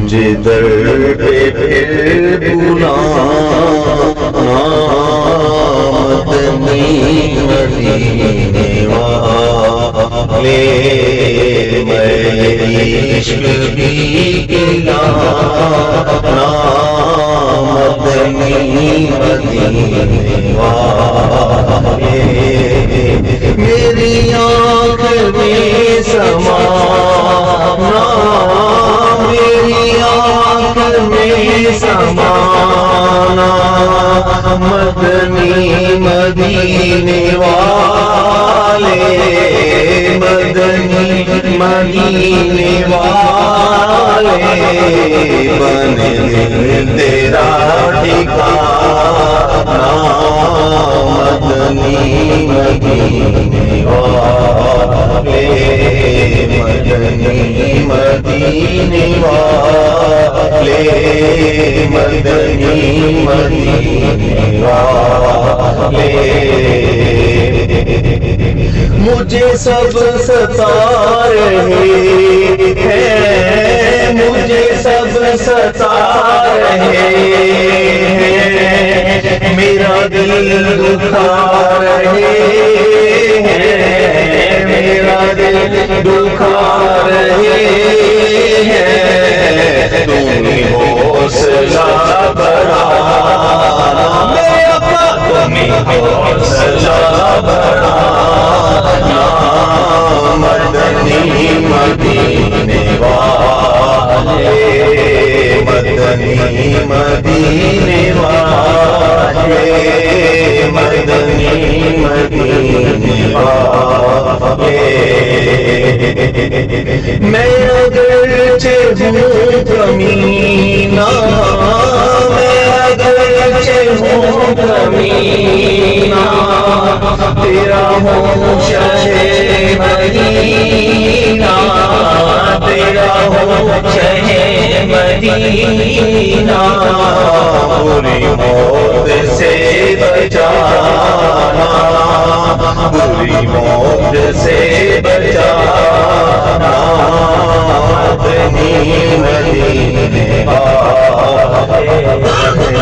مجھے در پہ پھر بلانا مدنی مدینے والے میری عشق بھی گلانا مدنی مدینے والے میری آنکھ میں سمانا میری آنکھ میں سمانا مدنی مدینے والے مدنی مدینے والے بن دل تیرا ٹھکانا مدنی مدینے والے مدنی مدینے والے مدنی مدینے والے مجھے سب ستا رہے ہیں مجھے سب ستا رہے ہیں میرا دل دکھا رہے ہیں میرا دل دکھا رہے ہیں تم حوصلہ بڑھانا میرا تم حوصلہ بڑھانا مدنی مدینے والے مدنی مدینے والے مدنی مدینے والے میں اگرچہ ہوں کمینہ میں اگرچہ ہوں کمینہ تیرا ہوں شہ مدینہ تیرا ہوں شہ مدینہ بری موت سے بچانا بری موت سے بچانا مدنی مدینے والے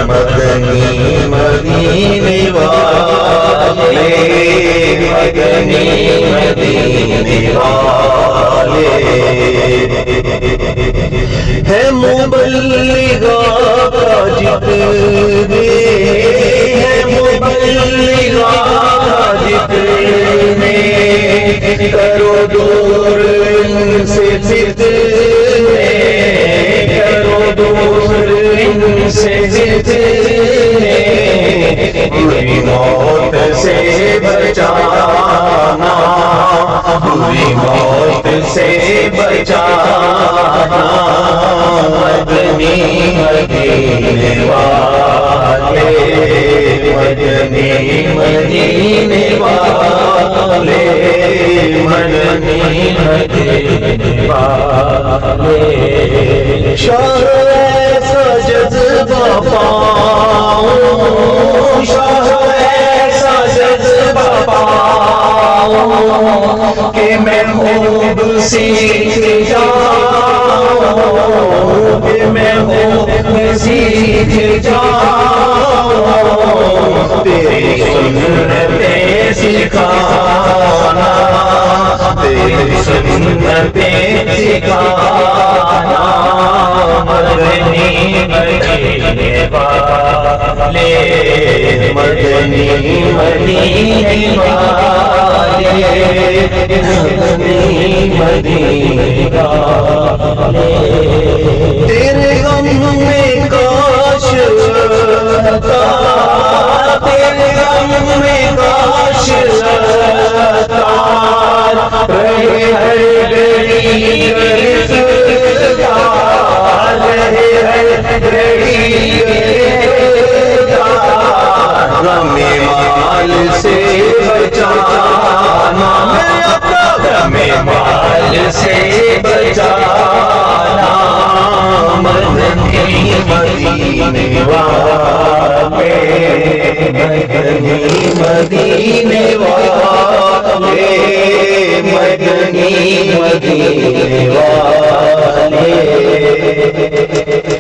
مدنی مدینے والے مدنی مدینے والے ہے مبلغا کا ذکر ہے مبلغا کا ذکر کرو دور ان سے فتنے کرو دور ان سے فتنے بری موت سے بچانا بری موت سے بچانا مدنی مدینے والے مدنی مدینے والے مدنی مدینے والے شاہ ایسا جذبہ پاؤں شاہ ایسا جذبہ پاؤں کہ میں خوب سیکھ جاؤں کہ میں خوب سیکھ جاؤں تیری سنتیں سکھانا تیری سنتیں سکھانا مدنی مدینے والے مدنی مدینے والے مدنی مدینے والے تیرے غم میں کاش رہتا تیرے غم میں کاش رہتا رہے ہر گھڑی گرفتار رہے ہر گھڑی گرفتار غم مال سے بچانا غم مال سے بچانا مدنی مدینے والے مدنی مدینے والے مدنی مدینے والے